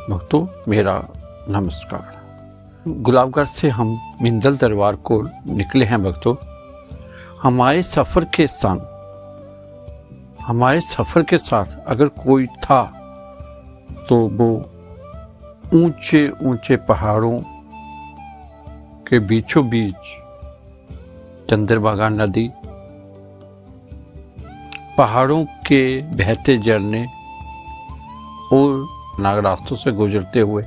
भक्तों मेरा नमस्कार। गुलाबगढ़ से हम मिंदल दरबार को निकले हैं भक्तों। हमारे सफ़र के साथ अगर कोई था तो वो ऊंचे ऊंचे पहाड़ों के बीचों बीच चंद्रभागा नदी, पहाड़ों के बहते झरने और नाग रास्तों से गुजरते हुए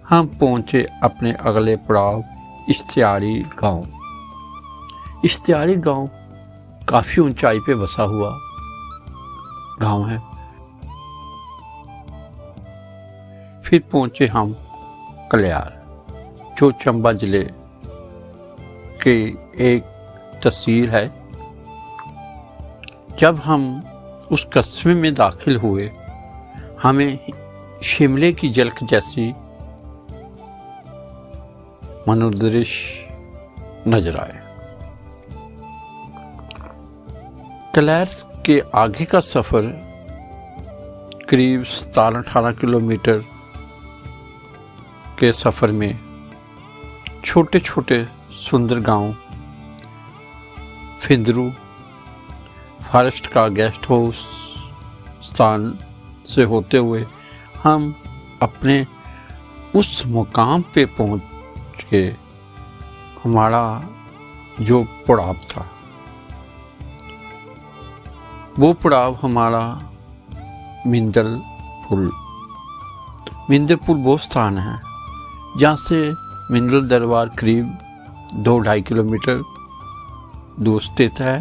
हम पहुंचे अपने अगले पड़ाव इश्तियारी गांव। इश्तियारी गांव काफ़ी ऊंचाई पे बसा हुआ गांव है। फिर पहुंचे हम कल्यार, जो चंबा जिले के एक तहसील है। जब हम उस कस्बे में दाखिल हुए, हमें शिमले की झलक जैसी मनोदृश्य नजर आए। कल्यार के आगे का सफर करीब 17-18 किलोमीटर के सफर में छोटे छोटे सुंदर गांव, फिंदरू, फॉरेस्ट का गेस्ट हाउस स्थान से होते हुए हम अपने उस मुकाम पे पहुंच के हमारा जो पड़ाव था, वो पड़ाव हमारा मिंदल पुल वो स्थान है जहाँ से मिंदल दरबार करीब 2-2.5 किलोमीटर दूर स्थित है।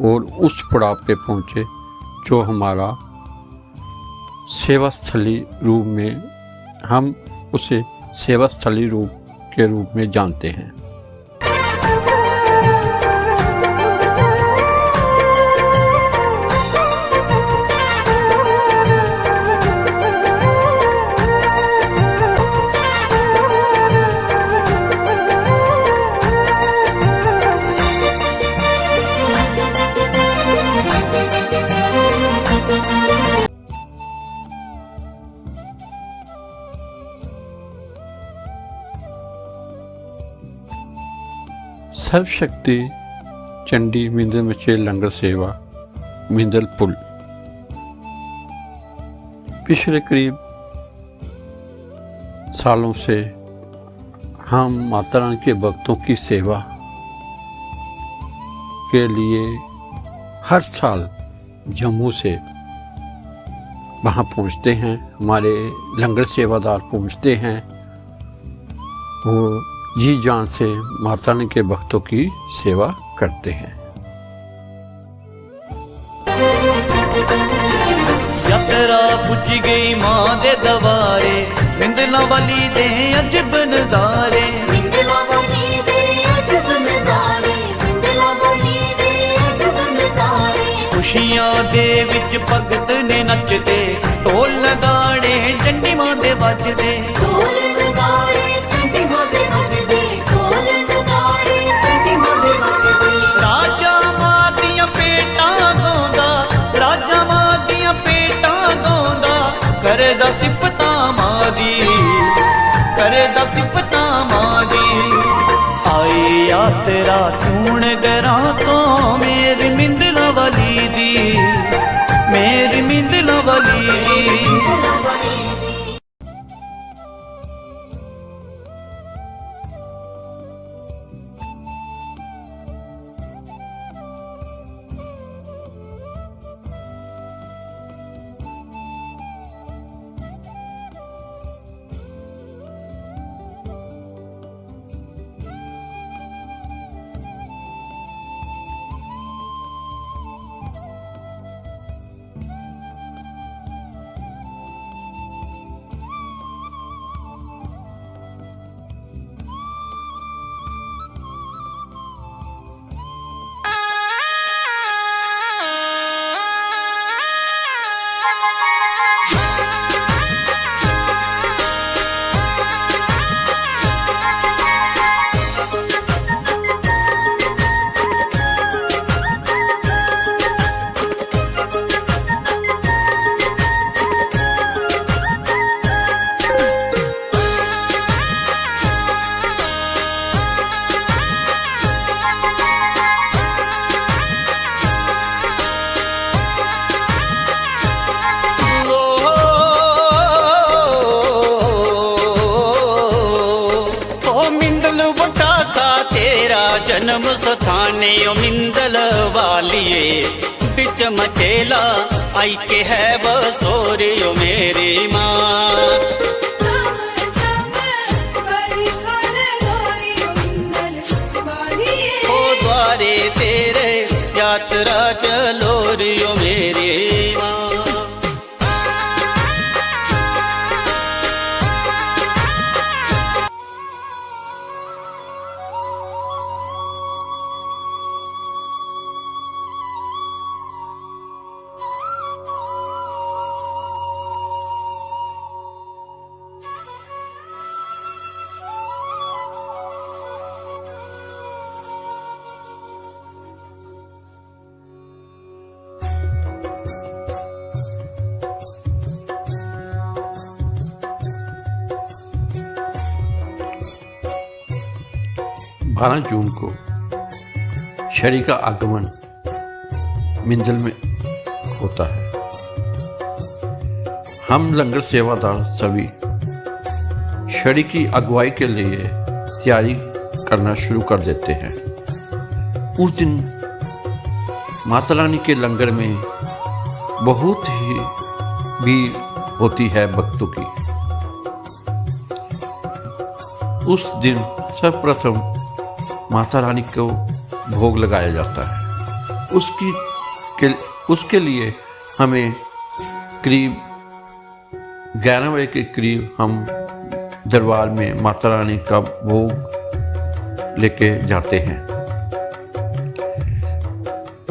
और उस पड़ाव पे पहुँचे जो हमारा सेवा स्थली रूप में, हम उसे सेवा स्थली रूप के रूप में जानते हैं। सर्वशक्ति चंडी मिंदल मचे लंगर सेवा मिंदल पुल पिछले करीब सालों से हम माता रानी के भक्तों की सेवा के लिए हर साल जम्मू से वहाँ पहुँचते हैं। हमारे लंगर सेवादार पहुँचते हैं, वो जी जान से माता रानी के भक्तों की सेवा करते हैं। यात्रा पुज गई मां दे दवारे, मिंदला वाली दे अजब नजारे, मिंदला वाली दे अजब नजारे, मिंदला वाली दे अजब नजारे। खुशियां दे विच भगत ने नचदे, ढोल नगाड़े चंडी मां दे वजदे, ढोल नगाड़े चंडी मां दे वजदे, ढोल नगाड़े चंडी मां दे वजदे। राजा मां दियां पेटां गाउंदा, राजा मां दियां पेटां गाउंदा, करदा सिफतां मां दी, करदा सिफतां मां दी। आए यात्रा चूण गरां तो मेरी मिंदला वाली दी, मेरी मिंदला वाली दी। जन्म स्थाने ओ मिंदल वालिए बिच मचेला आई के है बसोरियो मेरी माँ ओ द्वारे तेरे यात्रा चलो रियो मेरी माँ बारह जून को शरी का आगमन मिंदल में होता है। हम लंगर सेवादार सभी शरी की अगुवाई के लिए तैयारी करना शुरू कर देते हैं। उस दिन माता रानी के लंगर में बहुत ही भीड़ होती है भक्तों की। उस दिन सर्वप्रथम माता रानी को भोग लगाया जाता है। उसके लिए हमें करीब 11 बजे के करीब हम दरबार में माता रानी का भोग लेके जाते हैं।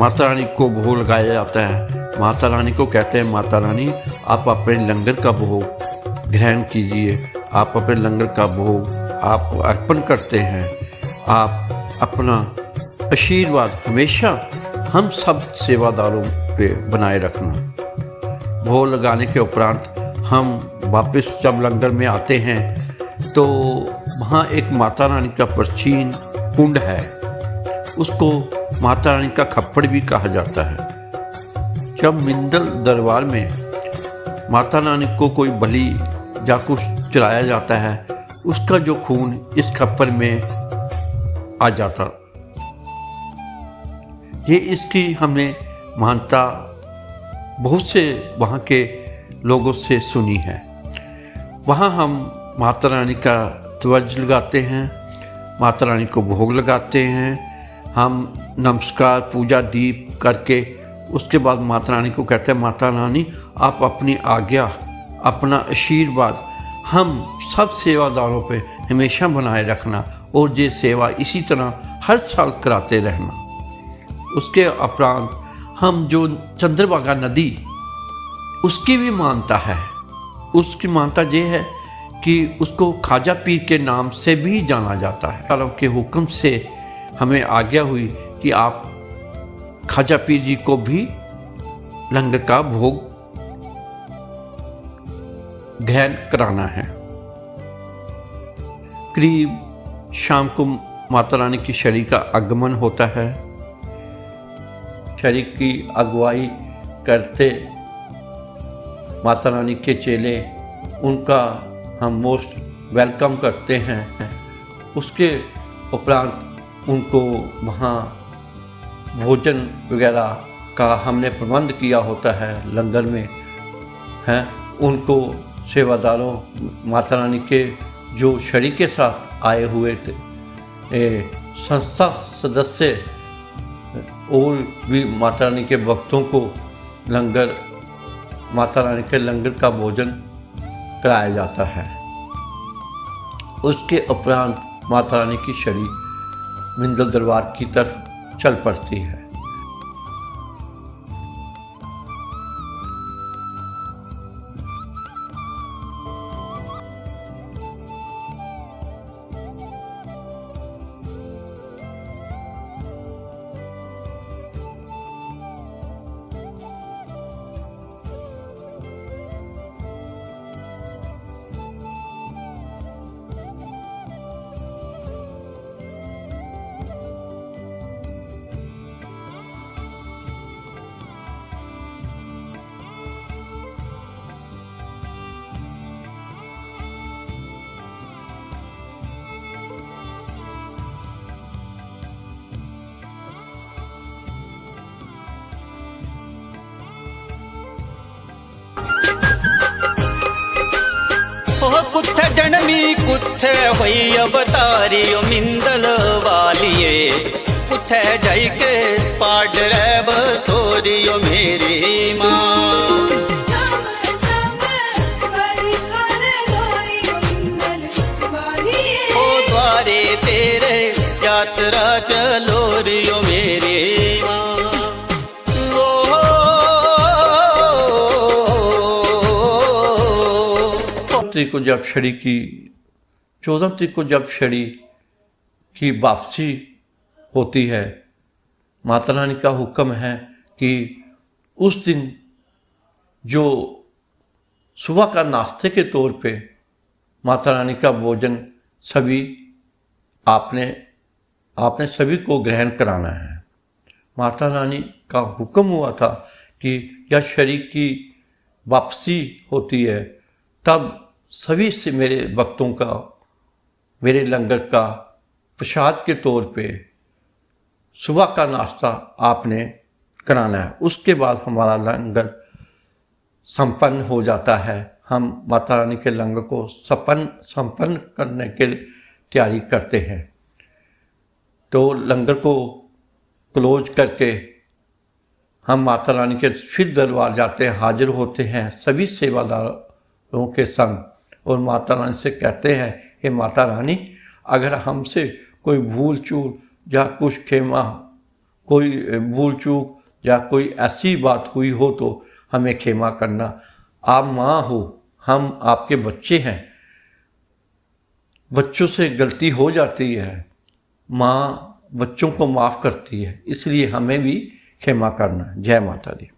माता रानी को भोग लगाया जाता है। माता रानी को कहते हैं, माता रानी आप अपने लंगर का भोग ग्रहण कीजिए। आप अपने लंगर का भोग आप अर्पण करते हैं। आप अपना आशीर्वाद हमेशा हम सब सेवादारों पे बनाए रखना। भोग लगाने के उपरांत हम वापस जब लंगर में आते हैं तो वहाँ एक माता रानी का प्राचीन कुंड है। उसको माता रानी का खप्पड़ भी कहा जाता है। जब मिंदल दरबार में माता रानी को कोई बलि या कुछ चढ़ाया जाता है, उसका जो खून इस खप्पर में आ जाता। ये इसकी हमने मान्यता बहुत से वहाँ के लोगों से सुनी है। वहाँ हम माता रानी का ध्वज लगाते हैं, माता रानी को भोग लगाते हैं। हम नमस्कार पूजा दीप करके उसके बाद माता रानी को कहते हैं, माता रानी आप अपनी आज्ञा अपना आशीर्वाद हम सब सेवादारों पे हमेशा बनाए रखना और ये सेवा इसी तरह हर साल कराते रहना। उसके उपरांत हम जो चंद्रभागा नदी उसकी भी मानता है। उसकी मानता ये है कि उसको ख्वाजा पीर के नाम से भी जाना जाता है। अल्लाह के हुक्म से हमें आज्ञा हुई कि आप ख्वाजा पीर जी को भी लंगर का भोग ग्रहण कराना है। करीब शाम को माता रानी की शरी का आगमन होता है। शरी की अगुवाई करते माता रानी के चेले, उनका हम मोस्ट वेलकम करते हैं। उसके उपरांत उनको वहाँ भोजन वगैरह का हमने प्रबंध किया होता है लंगर में हैं। उनको सेवादारों माता रानी के जो शरीक के साथ आए हुए थे संस्था सदस्य और भी माता रानी के भक्तों को लंगर माता रानी के लंगर का भोजन कराया जाता है। उसके उपरांत माता रानी की शरी मिंदल दरबार की तरफ चल पड़ती है। कुत्थे जन्मी कुत्थे हुई अवतारी ओ मिंदल वालिए कुत्थे जाई के पाड़ रे बसोरी ओ मेरी माँ ओ द्वारे तेरे यात्रा चलो रियो मेरी माँ तरीक को जब छड़ी की 14 तरीक को जब छड़ी की वापसी होती है, माता रानी का हुक्म है कि उस दिन जो सुबह का नाश्ते के तौर पे माता रानी का भोजन सभी आपने सभी को ग्रहण कराना है। माता रानी का हुक्म हुआ था कि जब छड़ी की वापसी होती है तब सभी से मेरे भक्तों का मेरे लंगर का प्रसाद के तौर पे सुबह का नाश्ता आपने कराना है। उसके बाद हमारा लंगर संपन्न हो जाता है। हम माता रानी के लंगर को संपन्न करने के तैयारी करते हैं। तो लंगर को क्लोज करके हम माता रानी के फिर दरबार जाते हैं, हाजिर होते हैं सभी सेवादारों के संग और माता रानी से कहते हैं, हे माता रानी, अगर हमसे कोई भूल चूक या कुछ कोई भूल चूक या कोई ऐसी बात हुई हो तो हमें क्षमा करना। आप माँ हो, हम आपके बच्चे हैं, बच्चों से गलती हो जाती है, माँ बच्चों को माफ़ करती है, इसलिए हमें भी क्षमा करना। जय माता दी।